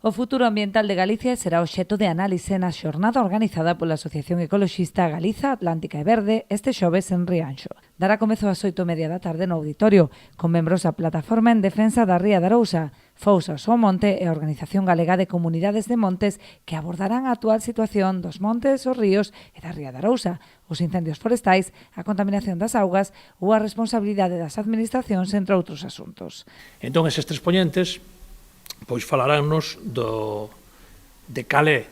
O futuro ambiental de Galicia será obxecto de análise na xornada organizada pola Asociación Ecoloxista Galiza, Atlántica e Verde este xoves en Rianxo. Dará comezo ás 8:30 da tarde no auditorio, con membros da Plataforma en Defensa da Ría de Arousa, Fousas ao Monte e a Organización Galega de Comunidades de Montes, que abordarán a actual situación dos montes, os ríos e da Ría de Arousa, os incendios forestais, a contaminación das augas ou a responsabilidade das administracións, entre outros asuntos. Entón, eses tres poñentes pois falaránnos de cal é,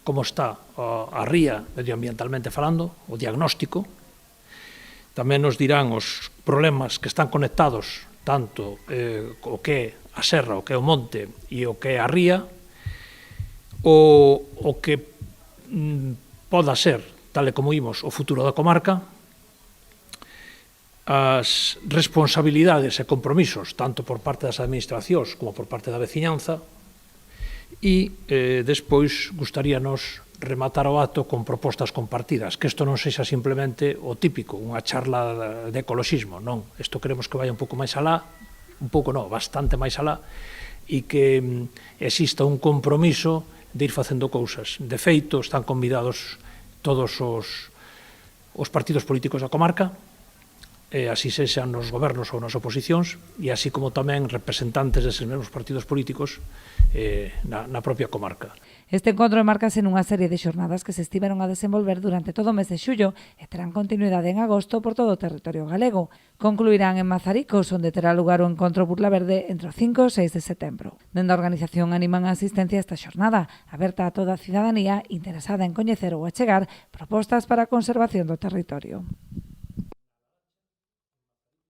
como está a ría medioambientalmente falando, o diagnóstico. Tamén nos dirán os problemas que están conectados tanto o que é a serra, o que é o monte e o que é a ría, o que poda ser, tal e como imos, o futuro da comarca, as responsabilidades e compromisos, tanto por parte das administracións como por parte da veciñanza, e despois gustaríanos rematar o acto con propostas compartidas, que isto non sexa simplemente o típico, unha charla de ecoloxismo, non. Isto queremos que vaya un pouco máis alá, un pouco non, bastante máis alá, e que exista un compromiso de ir facendo cousas. De feito, están convidados todos os partidos políticos da comarca, así sexan nos gobernos ou nas oposicións, e así como tamén representantes deses mesmos partidos políticos na propia comarca. Este encontro enmárcase nunha serie de xornadas que se estiveron a desenvolver durante todo o mes de xullo e terán continuidade en agosto por todo o territorio galego. Concluirán en Mazaricos, onde terá lugar o encontro Burla Verde entre o 5 e o 6 de setembro. Dende a organización animan a asistencia a esta xornada, aberta a toda a cidadanía interesada en coñecer ou achegar propostas para a conservación do territorio.